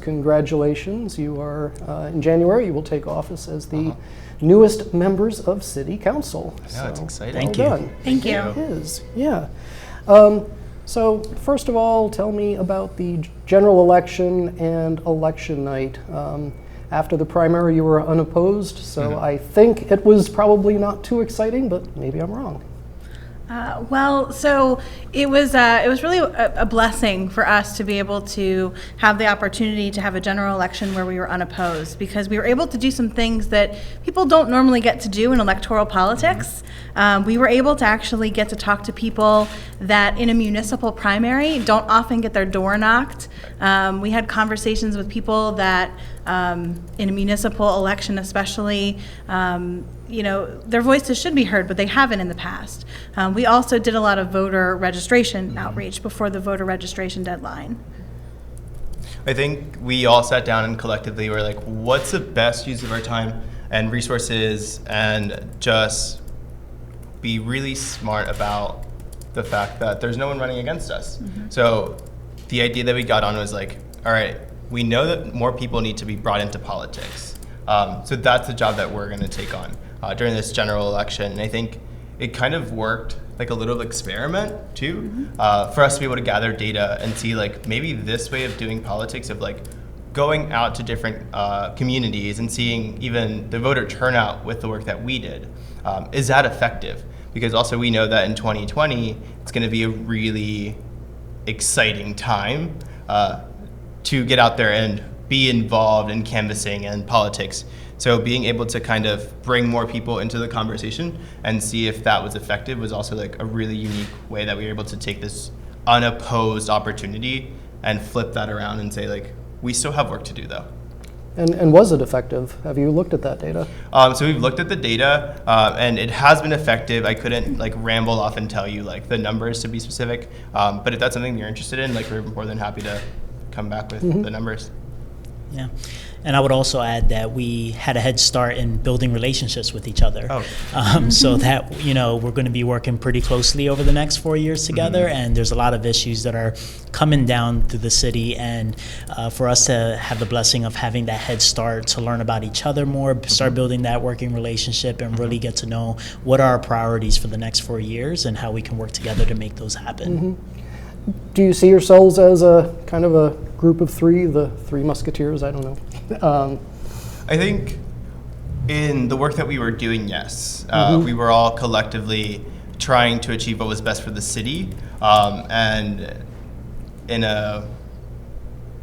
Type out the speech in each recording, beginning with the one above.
Congratulations, you are, in January, you will take office as the newest members of City Council. I know, it's exciting. Thank you. Done. Thank you. It is, yeah. So first of all, tell me about the general election and election night. After the primary, you were unopposed, so I think it was probably not too exciting, but maybe I'm wrong. So it was really a blessing for us to be able to have the opportunity to have a general election where we were unopposed, because we were able to do some things that people don't normally get to do in electoral politics. We were able to actually get to talk to people that in a municipal primary don't often get their door knocked. We had conversations with people that in a municipal election especially, their voices should be heard, but they haven't in the past. We also did a lot of voter registration outreach before the voter registration deadline. I think we all sat down and collectively were like, what's the best use of our time and resources, and just be really smart about the fact that there's no one running against us. So the idea that we got on was like, all right, we know that more people need to be brought into politics. So that's the job that we're going to take on during this general election. And I think it kind of worked like a little experiment too, for us to be able to gather data and see like maybe this way of doing politics, of like going out to different communities and seeing even the voter turnout with the work that we did. Is that effective? Because also we know that in 2020, it's going to be a really exciting time to get out there and be involved in canvassing and politics. So being able to kind of bring more people into the conversation and see if that was effective was also like a really unique way that we were able to take this unopposed opportunity and flip that around and say like, we still have work to do though. And was it effective? Have you looked at that data? So we've looked at the data, and it has been effective. I couldn't like ramble off and tell you like the numbers to be specific, but if that's something you're interested in, like we're more than happy to come back with the numbers. Yeah. And I would also add that we had a head start in building relationships with each other. So that, we're going to be working pretty closely over the next 4 years together. And there's a lot of issues that are coming down through the city. And for us to have the blessing of having that head start to learn about each other more, start building that working relationship, and really get to know what are our priorities for the next 4 years and how we can work together to make those happen. Do you see yourselves as a kind of a group of three, the three musketeers? I don't know. I think in the work that we were doing, yes. We were all collectively trying to achieve what was best for the city, and in a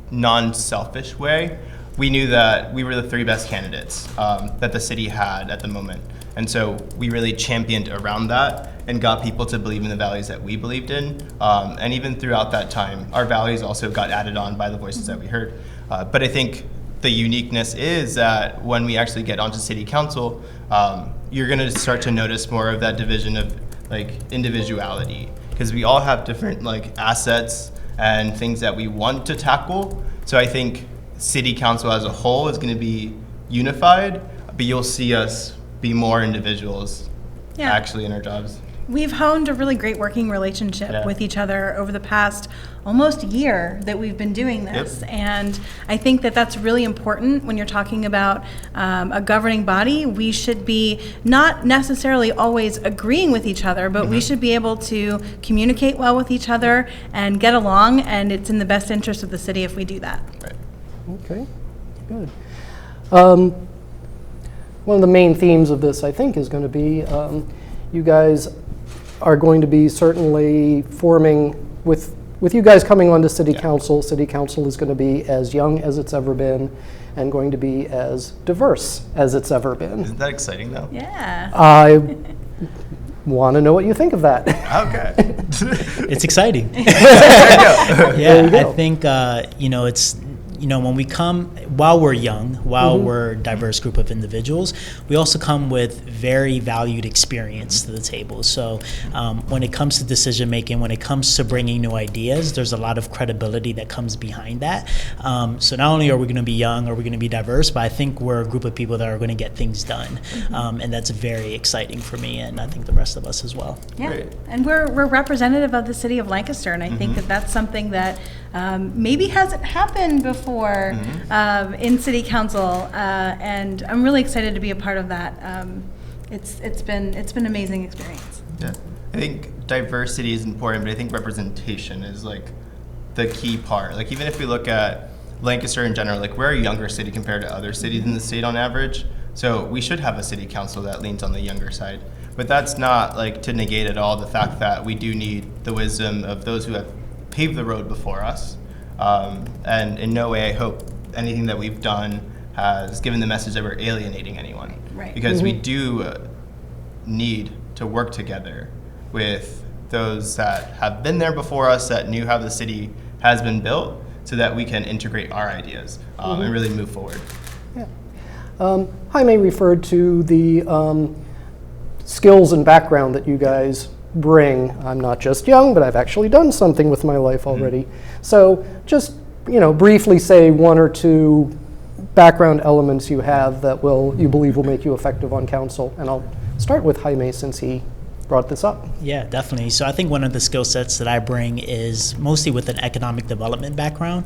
non-selfish way. We knew that we were the three best candidates that the city had at the moment. And so we really championed around that and got people to believe in the values that we believed in. And even throughout that time, our values also got added on by the voices that we heard. But I think the uniqueness is that when we actually get onto city council, you're gonna start to notice more of that division of like individuality, because we all have different like assets and things that we want to tackle. So I think city council as a whole is gonna be unified, but you'll see us be more individuals actually in our jobs. We've honed a really great working relationship with each other over the past almost year that we've been doing this. And I think that that's really important when you're talking about a governing body. We should be not necessarily always agreeing with each other, but we should be able to communicate well with each other and get along, and it's in the best interest of the city if we do that. Right. Okay, good. One of the main themes of this, I think, is going to be you guys are going to be certainly forming, with you guys coming onto City Council, City Council is going to be as young as it's ever been and going to be as diverse as it's ever been. Isn't that exciting though? Yeah. I want to know what you think of that. Okay. It's exciting. There you go. Yeah, I think, it's, when we come, while we're young, while we're a diverse group of individuals, we also come with very valued experience to the table. So when it comes to decision making, when it comes to bringing new ideas, there's a lot of credibility that comes behind that. So not only are we going to be young, are we going to be diverse, but I think we're a group of people that are going to get things done. And that's very exciting for me, and I think the rest of us as well. Yeah, Great. and we're representative of the city of Lancaster, and I think that that's something that maybe hasn't happened before in City Council, and I'm really excited to be a part of that. It's been an amazing experience. Yeah, I think diversity is important, but I think representation is like the key part. Like even if we look at Lancaster in general, like we're a younger city compared to other cities in the state on average, so we should have a city council that leans on the younger side. But that's not like to negate at all the fact that we do need the wisdom of those who have paved the road before us. And in no way I hope anything that we've done has given the message that we're alienating anyone. Right. Because we do need to work together with those that have been there before us, that knew how the city has been built, so that we can integrate our ideas and really move forward. Yeah. Jaime referred to the skills and background that you guys bring. I'm not just young, but I've actually done something with my life already. So just, briefly say one or two background elements you have that you believe will make you effective on council. And I'll start with Jaime since he brought this up. Yeah, definitely. So I think one of the skill sets that I bring is mostly with an economic development background.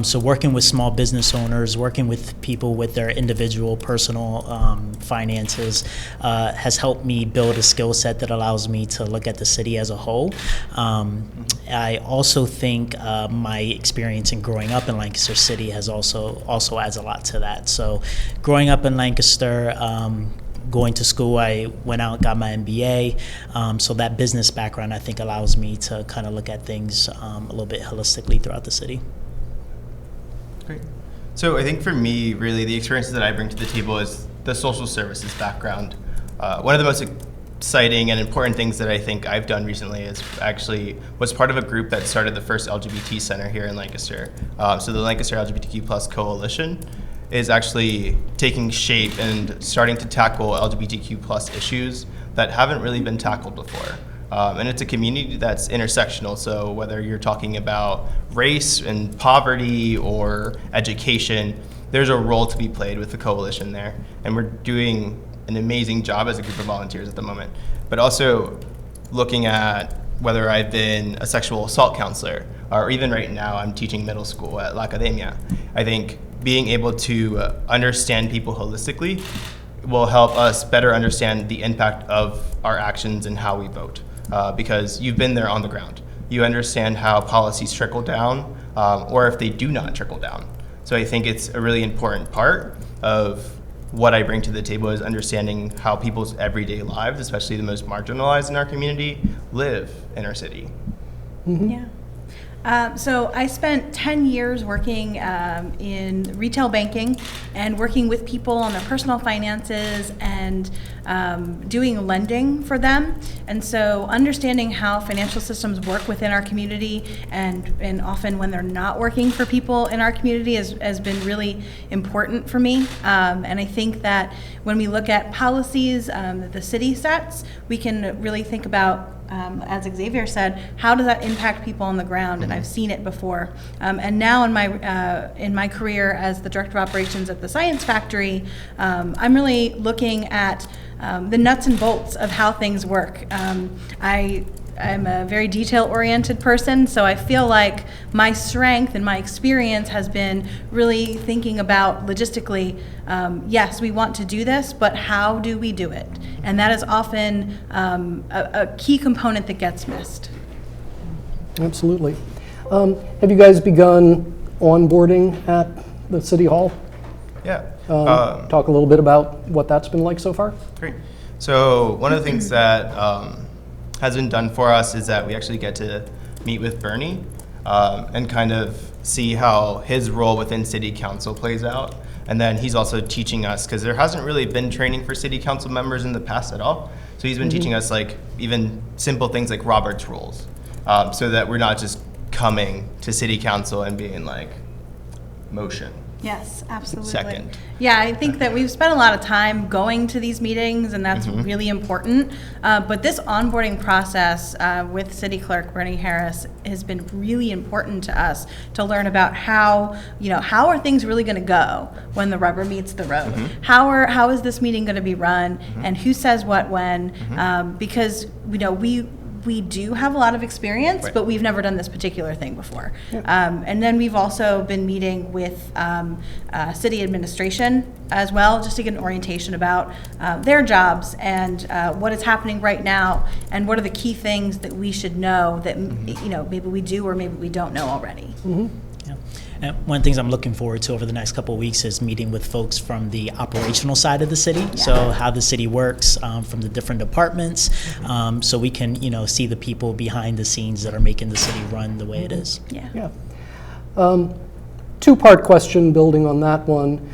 So working with small business owners, working with people with their individual personal finances has helped me build a skill set that allows me to look at the city as a whole. I also think my experience in growing up in Lancaster City has also adds a lot to that. So growing up in Lancaster, going to school, I went out and got my MBA. So that business background, I think, allows me to kind of look at things a little bit holistically throughout the city. Great. So I think for me, really, the experiences that I bring to the table is the social services background. One of the most exciting and important things that I think I've done recently is actually was part of a group that started the first LGBT center here in Lancaster. So the Lancaster LGBTQ Plus Coalition is actually taking shape and starting to tackle LGBTQ plus issues that haven't really been tackled before. And it's a community that's intersectional, so whether you're talking about race and poverty or education, there's a role to be played with the coalition there. And we're doing an amazing job as a group of volunteers at the moment. But also looking at whether I've been a sexual assault counselor, or even right now I'm teaching middle school at La Academia. I think being able to understand people holistically will help us better understand the impact of our actions and how we vote, because you've been there on the ground. You understand how policies trickle down, or if they do not trickle down. So I think it's a really important part of what I bring to the table is understanding how people's everyday lives, especially the most marginalized in our community, live in our city. Yeah. So I spent 10 years working in retail banking and working with people on their personal finances and doing lending for them. And so understanding how financial systems work within our community and often when they're not working for people in our community has been really important for me. And I think that when we look at policies that the city sets, we can really think about as Xavier said, how does that impact people on the ground? And I've seen it before. And now in my career as the Director of Operations at the Science Factory, I'm really looking at the nuts and bolts of how things work. I'm a very detail-oriented person, so I feel like my strength and my experience has been really thinking about logistically, yes, we want to do this, but how do we do it? And that is often a key component that gets missed. Absolutely. Have you guys begun onboarding at the City Hall? Yeah. Talk a little bit about what that's been like so far. Great. So one of the things that has been done for us is that we actually get to meet with Bernie and kind of see how his role within City Council plays out. And then he's also teaching us, because there hasn't really been training for City Council members in the past at all. So he's been teaching us like even simple things like Robert's rules, so that we're not just coming to City Council and being like, motion. Yes, absolutely. Second. Yeah, I think that we've spent a lot of time going to these meetings, and that's really important. But this onboarding process with City Clerk Bernie Harris has been really important to us to learn about how are things really going to go when the rubber meets the road? How is this meeting going to be run, and who says what when? Because we we do have a lot of experience, Right. but we've never done this particular thing before. Yeah. And then we've also been meeting with city administration as well, just to get an orientation about their jobs and what is happening right now, and what are the key things that we should know that maybe we do or maybe we don't know already. Yeah. And one of the things I'm looking forward to over the next couple of weeks is meeting with folks from the operational side of the city. Yeah. So how the city works from the different departments, so we can see the people behind the scenes that are making the city run the way it is. Yeah. Yeah. Two-part question building on that one.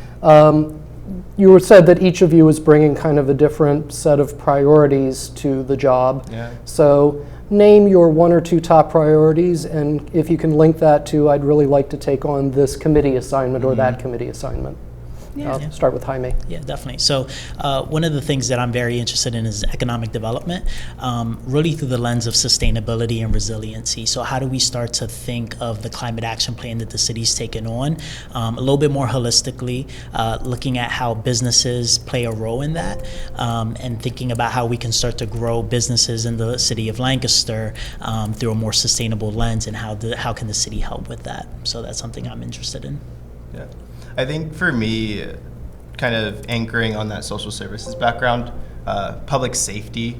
You said that each of you is bringing kind of a different set of priorities to the job. Yeah. So name your one or two top priorities, and if you can link that to, I'd really like to take on this committee assignment or that committee assignment. Yeah. Start with Jaime. Yeah, definitely. So one of the things that I'm very interested in is economic development, really through the lens of sustainability and resiliency. So how do we start to think of the climate action plan that the city's taken on a little bit more holistically, looking at how businesses play a role in that, and thinking about how we can start to grow businesses in the city of Lancaster through a more sustainable lens, and how can the city help with that? So that's something I'm interested in. Yeah. I think for me, kind of anchoring on that social services background, public safety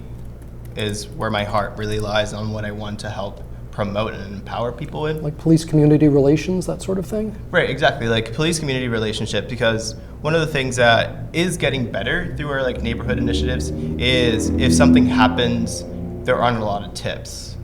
is where my heart really lies on what I want to help promote and empower people in. Like police community relations, that sort of thing? Right, exactly. Like police community relationship, because one of the things that is getting better through our neighborhood initiatives is if something happens, there aren't a lot of tips.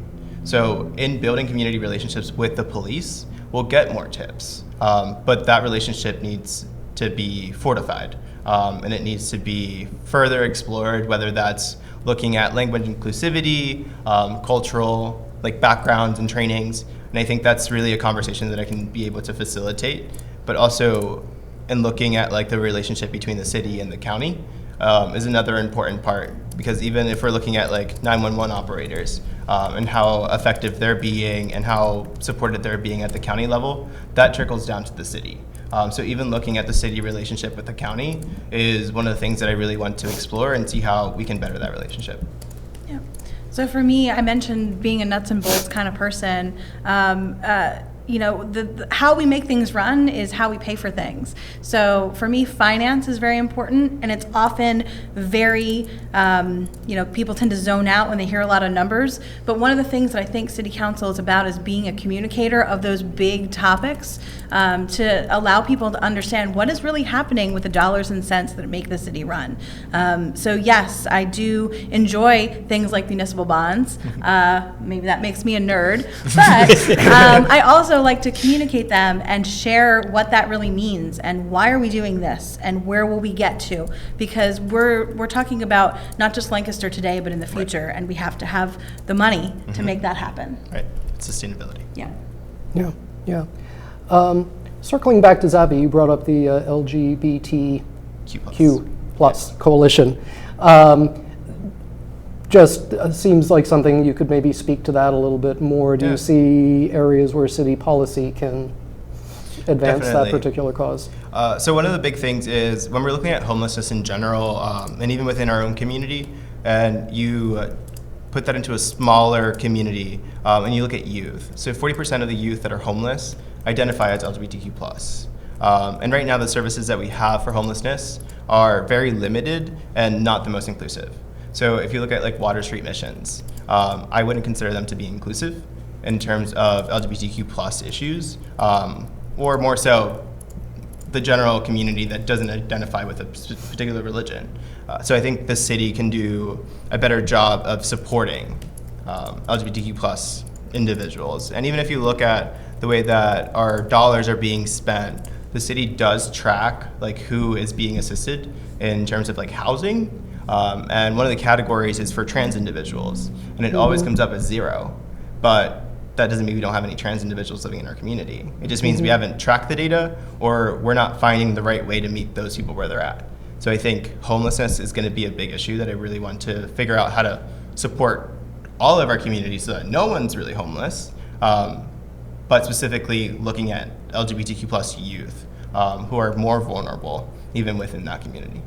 So in building community relationships with the police, we'll get more tips. But that relationship needs to be fortified, and it needs to be further explored, whether that's looking at language inclusivity, cultural backgrounds and trainings. And I think that's really a conversation that I can be able to facilitate, but also in looking at the relationship between the city and the county is another important part, because even if we're looking at 911 operators and how effective they're being and how supported they're being at the county level, that trickles down to the city. So even looking at the city relationship with the county is one of the things that I really want to explore and see how we can better that relationship. Yeah. So for me, I mentioned being a nuts and bolts kind of person. How we make things run is how we pay for things. So for me, finance is very important, and it's often very, people tend to zone out when they hear a lot of numbers. But one of the things that I think City Council is about is being a communicator of those big topics, to allow people to understand what is really happening with the dollars and cents that make the city run. So yes, I do enjoy things like municipal bonds. Maybe that makes me a nerd, but I also like to communicate them and share what that really means and why are we doing this and where will we get to, because we're talking about not just Lancaster today but in the future, and we have to have the money to make that happen. Right, sustainability. Yeah. Circling back to Zabi, you brought up the LGBTQ plus coalition. Just seems like something you could maybe speak to that a little bit more. Do you see areas where city policy can advance that particular cause? So one of the big things is when we're looking at homelessness in general, and even within our own community, and you put that into a smaller community, and you look at youth. So 40% of the youth that are homeless identify as LGBTQ+. And right now the services that we have for homelessness are very limited and not the most inclusive. So if you look at Water Street missions, I wouldn't consider them to be inclusive in terms of LGBTQ+ issues, or more so the general community that doesn't identify with a particular religion. So I think the city can do a better job of supporting LGBTQ+ individuals. And even if you look at the way that our dollars are being spent, the city does track who is being assisted in terms of housing. And one of the categories is for trans individuals, and it always comes up as 0. But that doesn't mean we don't have any trans individuals living in our community. It just means we haven't tracked the data, or we're not finding the right way to meet those people where they're at. So I think homelessness is going to be a big issue that I really want to figure out how to support all of our communities so that no one's really homeless, but specifically looking at LGBTQ+ youth who are more vulnerable even within that community.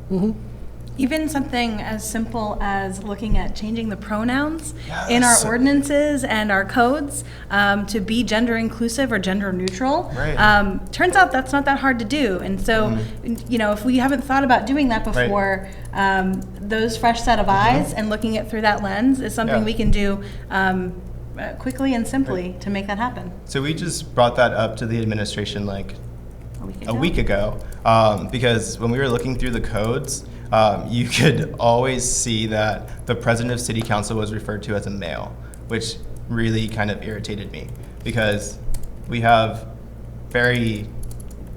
Even something as simple as looking at changing the pronouns in Yes. our ordinances and our codes to be gender inclusive or gender neutral. Right. Turns out that's not that hard to do. And so, you know, if we haven't thought about doing that before, those fresh set of eyes and looking it through that lens is something we can do quickly and simply to make that happen. So we just brought that up to the administration like A week ago, because when we were looking through the codes, you could always see that the president of city council was referred to as a male, which really kind of irritated me because we have very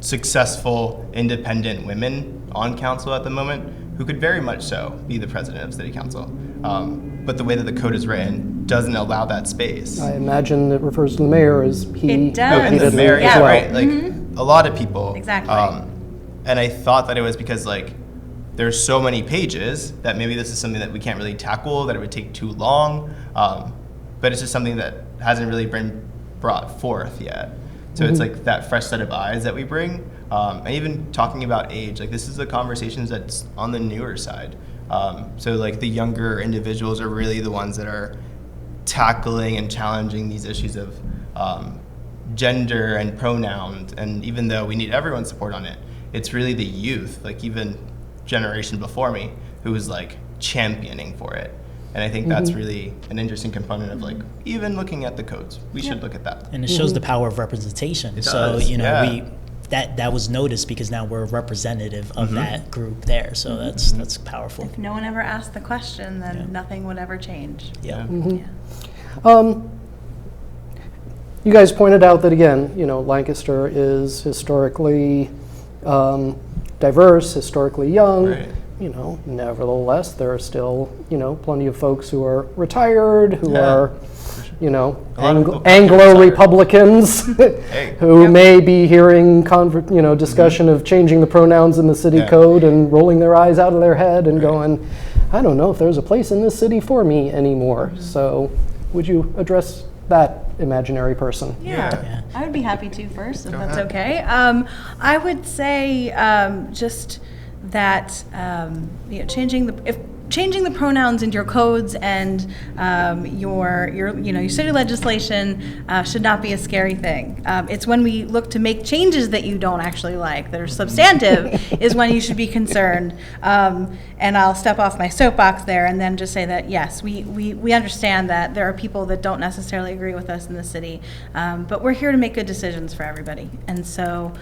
successful independent women on council at the moment who could very much so be the president of city council. But the way that the code is written doesn't allow that space. I imagine it refers to the mayor as he. It does. No, and the repeatedly mayor, as yeah, well. right. Like a lot of people. Exactly. And I thought that it was because like there's so many pages that maybe this is something that we can't really tackle, that it would take too long. But it's just something that hasn't really been brought forth yet. So it's like that fresh set of eyes that we bring. And even talking about age, like this is the conversations that's on the newer side. So like the younger individuals are really the ones that are tackling and challenging these issues of gender and pronouns. And even though we need everyone's support on it, it's really the youth, like even generation before me, who was like championing for it. And I think that's really an interesting component of like even looking at the codes. We should look at that. And it shows the power of representation. It So, does, you know, yeah. that was noticed because now we're representative of that group there. So that's powerful. If no one ever asked the question, then nothing would ever change. Yeah. You guys pointed out that again, you know, Lancaster is historically diverse, historically young. Right. You know, nevertheless, there are still, you know, plenty of folks who are retired, who Yeah, are, you know, A lot of people Anglo retired. Republicans Hey. who may be hearing, discussion of changing the pronouns in the city Yeah. code and rolling their eyes out of their head and going, I don't know if there's a place in this city for me anymore. So would you address that imaginary person? Yeah, I would be happy to first, if Go that's ahead. okay. I would say just that you know, changing the pronouns in your codes and your city legislation should not be a scary thing. It's when we look to make changes that you don't actually like, that are substantive, is when you should be concerned. And I'll step off my soapbox there and then just say that yes, we understand that there are people that don't necessarily agree with us in the city, but we're here to make good decisions for everybody. And so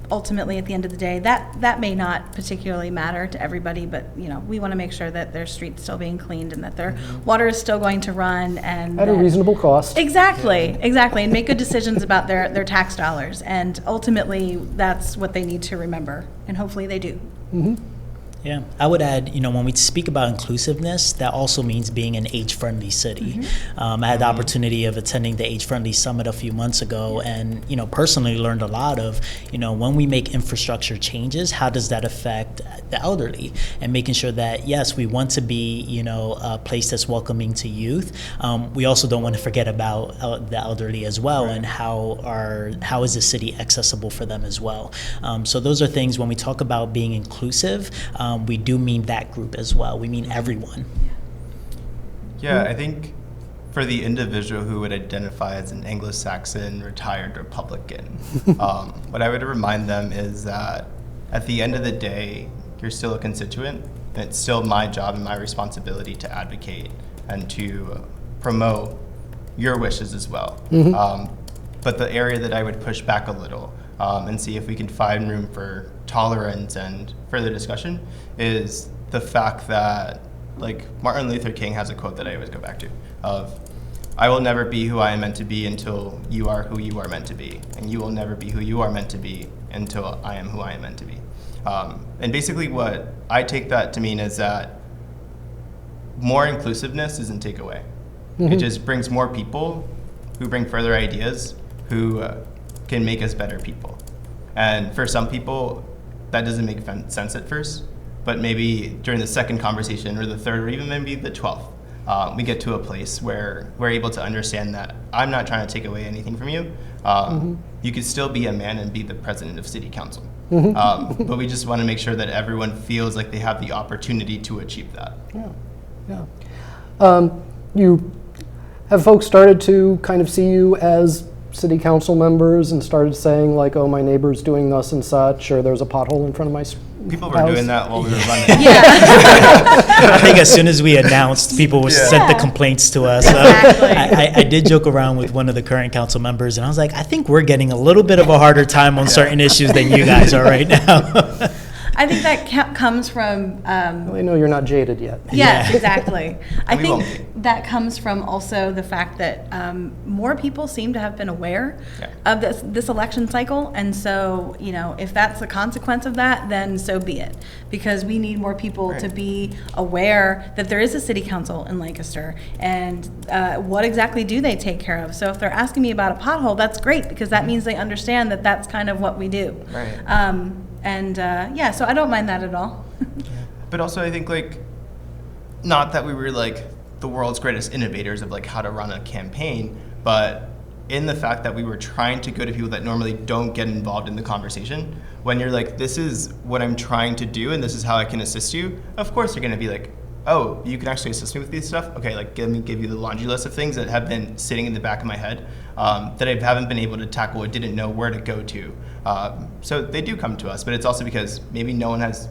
ultimately, at the end of the day, that may not particularly matter to everybody, but you know, we want to make sure that their street's still being cleaned and that their water is still going to run and At a that- reasonable cost. Exactly, and make good decisions about their tax dollars. And ultimately, that's what they need to remember, and hopefully they do. Yeah, I would add, you know, when we speak about inclusiveness, that also means being an age-friendly city. I had the opportunity of attending the Age-Friendly Summit a few months ago and, you know, personally learned a lot of, you know, when we make infrastructure changes, how does that affect the elderly? And making sure that, yes, we want to be, you know, a place that's welcoming to youth. We also don't want to forget about the elderly as well and how is the city accessible for them as well. So those are things when we talk about being inclusive, we do mean that group as well. We mean everyone. Yeah, I think for the individual who would identify as an Anglo-Saxon retired Republican, what I would remind them is that at the end of the day, you're still a constituent, and it's still my job and my responsibility to advocate and to promote your wishes as well. But the area that I would push back a little and see if we can find room for tolerance and further discussion is the fact that, like, Martin Luther King has a quote that I always go back to of, I will never be who I am meant to be until you are who you are meant to be, and you will never be who you are meant to be until I am who I am meant to be. And basically what I take that to mean is that more inclusiveness doesn't take away. It just brings more people who bring further ideas, who can make us better people. And for some people, that doesn't make sense at first, but maybe during the second conversation or the third or even maybe the 12th, we get to a place where we're able to understand that I'm not trying to take away anything from you. You could still be a man and be the president of city council. But we just want to make sure that everyone feels like they have the opportunity to achieve that. You have folks started to kind of see you as city council members and started saying like, oh, my neighbor's doing this and such, or there's a pothole in front of my People house? were doing that while we were running. I think as soon as we announced, people sent the complaints to us. Exactly. I did joke around with one of the current council members, and I was like, I think we're getting a little bit of a harder time on certain issues than you guys are right now. I think that comes from. Well, I know you're not jaded yet. Yes, Yeah. exactly. I We won't think that comes from also the fact that more people seem to have been aware of this election cycle, and so if that's the consequence of that, then so be it. Because we need more people to be aware that there is a city council in Lancaster, and what exactly do they take care of. So if they're asking me about a pothole, that's great because that means they understand that that's kind of what we do. Right. So I don't mind that at all. But also I think like, not that we were like the world's greatest innovators of like how to run a campaign, but in the fact that we were trying to go to people that normally don't get involved in the conversation. When you're like, this is what I'm trying to do and this is how I can assist you, of course you're gonna be like, oh, you can actually assist me with these stuff? Okay, like let me give you the laundry list of things that have been sitting in the back of my head that I haven't been able to tackle or didn't know where to go to. So they do come to us, but it's also because maybe no one has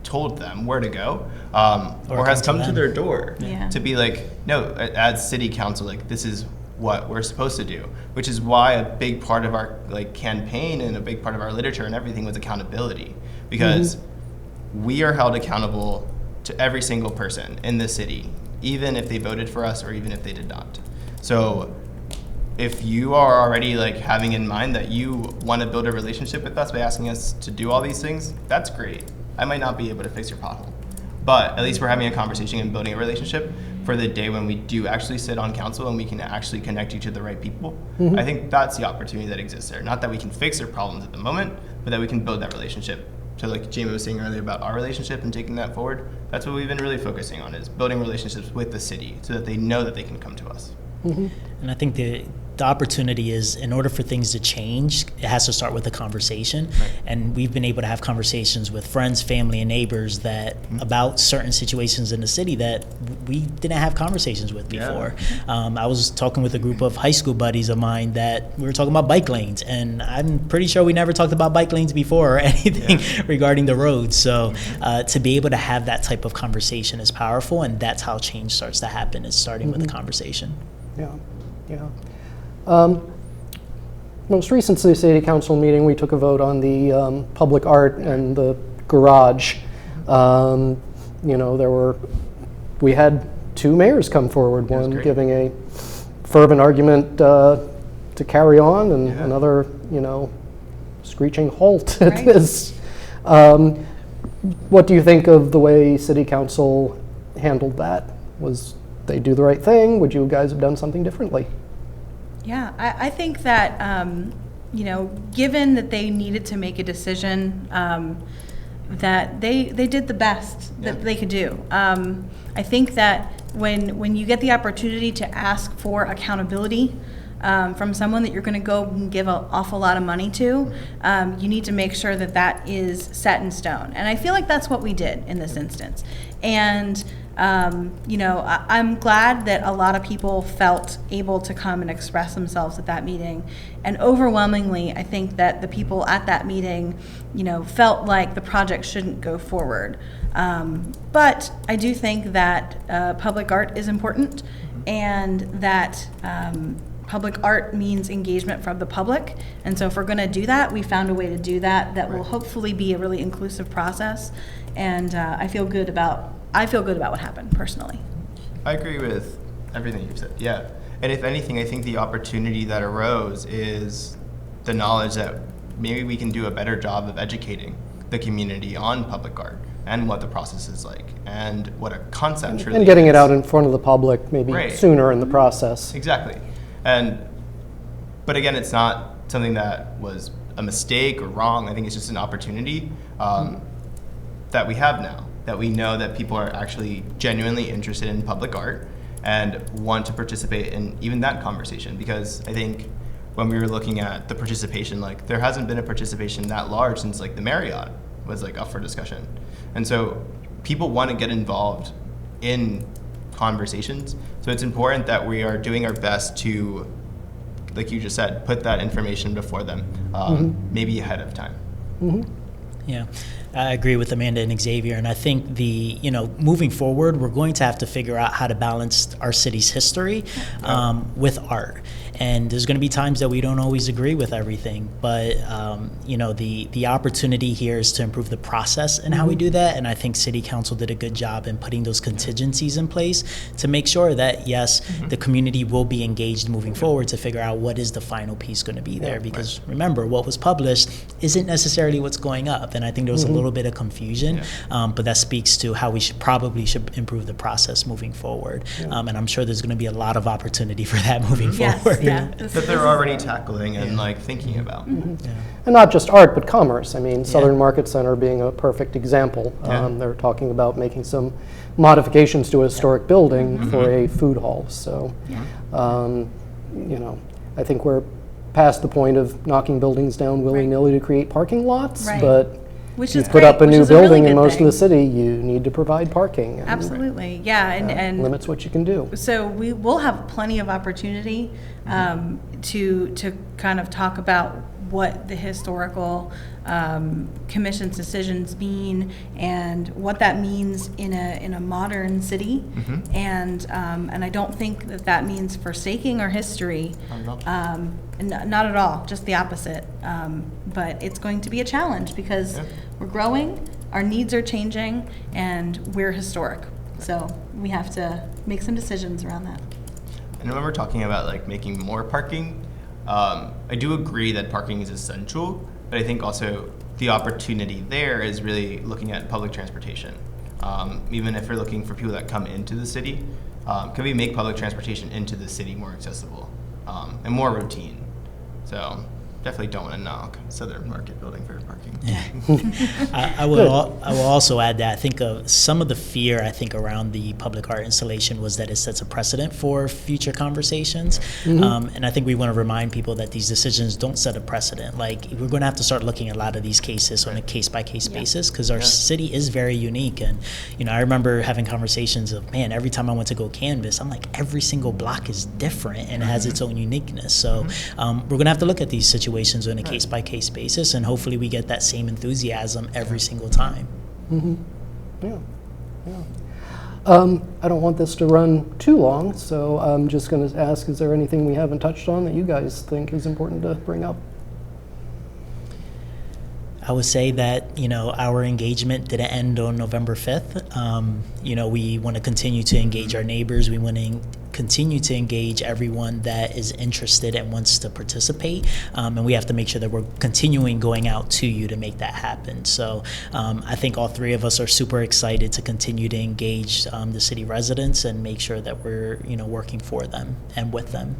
told them where to go or has come to their door to be like, no, as city council, like this is what we're supposed to do, which is why a big part of our like campaign and a big part of our literature and everything was accountability, because we are held accountable to every single person in the city, even if they voted for us or even if they did not. So if you are already like having in mind that you want to build a relationship with us by asking us to do all these things, that's great. I might not be able to fix your pothole, but at least we're having a conversation and building a relationship for the day when we do actually sit on council and we can actually connect you to the right people. I think that's the opportunity that exists there. Not that we can fix their problems at the moment, but that we can build that relationship. So like Jamie was saying earlier about our relationship and taking that forward, that's what we've been really focusing on, is building relationships with the city so that they know that they can come to us. And I think the opportunity is, in order for things to change, it has to start with a conversation. And we've been able to have conversations with friends, family, and neighbors that about certain situations in the city that we didn't have conversations with before. I was talking with a group of high school buddies of mine that we were talking about bike lanes, and I'm pretty sure we never talked about bike lanes before or anything regarding the roads. So to be able to have that type of conversation is powerful, and that's how change starts to happen, is starting with a conversation. Most recent city council meeting, we took a vote on the public art and the garage. We had two mayors come forward, one giving a fervent argument to carry on, and another, screeching halt at this. What do you think of the way city council handled that? Was they do the right thing? Would you guys have done something differently? Yeah, I think that, given that they needed to make a decision, that they did the best that they could do. I think that when you get the opportunity to ask for accountability from someone that you're going to go and give an awful lot of money to, you need to make sure that that is set in stone. And I feel like that's what we did in this instance. And I'm glad that a lot of people felt able to come and express themselves at that meeting. And overwhelmingly, I think that the people at that meeting, felt like the project shouldn't go forward. But I do think that public art is important, and that public art means engagement from the public. And so if we're going to do that, we found a way to do that will hopefully be a really inclusive process. And I feel good about what happened personally. I agree with everything you've said. Yeah. And if anything, I think the opportunity that arose is the knowledge that maybe we can do a better job of educating the community on public art and what the process is like and what a concept really is. And getting it out in front of the public maybe sooner in the process. Exactly. But again, it's not something that was a mistake or wrong. I think it's just an opportunity that we have now, that we know that people are actually genuinely interested in public art and want to participate in even that conversation. Because I think when we were looking at the participation, like there hasn't been a participation that large since like the Marriott was like up for discussion. And so people want to get involved in conversations. So it's important that we are doing our best to, like you just said, put that information before them, maybe ahead of time. Yeah, I agree with Amanda and Xavier, and I think moving forward, we're going to have to figure out how to balance our city's history with art. And there's going to be times that we don't always agree with everything, but the opportunity here is to improve the process and how we do that. And I think City Council did a good job in putting those contingencies in place to make sure that yes, the community will be engaged moving forward to figure out what is the final piece going to be there. Because remember, what was published isn't necessarily what's going up, and I think there was a little bit of confusion, but that speaks to how we should improve the process moving forward. And I'm sure there's going to be a lot of opportunity for that moving forward. Yeah, that they're already tackling and like thinking about. And not just art, but commerce. I mean, Southern Market Center being a perfect example. They're talking about making some modifications to a historic building for a food hall. So, I think we're past the point of knocking buildings down willy-nilly to create parking lots, but which you is put great, up a which new is a really building in good most thing. of the city, you need to provide parking. And Absolutely, and limits what you can do. So we will have plenty of opportunity to kind of talk about what the historical commission's decisions mean and what that means in a modern city, and I don't think that means forsaking our history. Not at all, just the opposite. But it's going to be a challenge because we're growing, our needs are changing, and we're historic. So we have to make some decisions around that. And when we're talking about like making more parking, I do agree that parking is essential, but I think also the opportunity there is really looking at public transportation. Even if we're looking for people that come into the city, can we make public transportation into the city more accessible and more routine? So definitely don't want to knock Southern Market building for parking. I will also add that I think some of the fear around the public art installation was that it sets a precedent for future conversations, and I think we want to remind people that these decisions don't set a precedent. Like we're going to have to start looking at a lot of these cases on a case-by-case basis because our city is very unique. And I remember having conversations of, man, every time I went to go canvas, I'm like, every single block is different and it has its own uniqueness. So we're going to have to look at these situations on a case-by-case basis, and hopefully we get that same enthusiasm every single time. I don't want this to run too long, so I'm just going to ask, is there anything we haven't touched on that you guys think is important to bring up? I would say that, our engagement didn't end on November 5th. We want to continue to engage our neighbors. We want to continue to engage everyone that is interested and wants to participate. And we have to make sure that we're continuing going out to you to make that happen. So I think all three of us are super excited to continue to engage the city residents and make sure that we're, working for them and with them.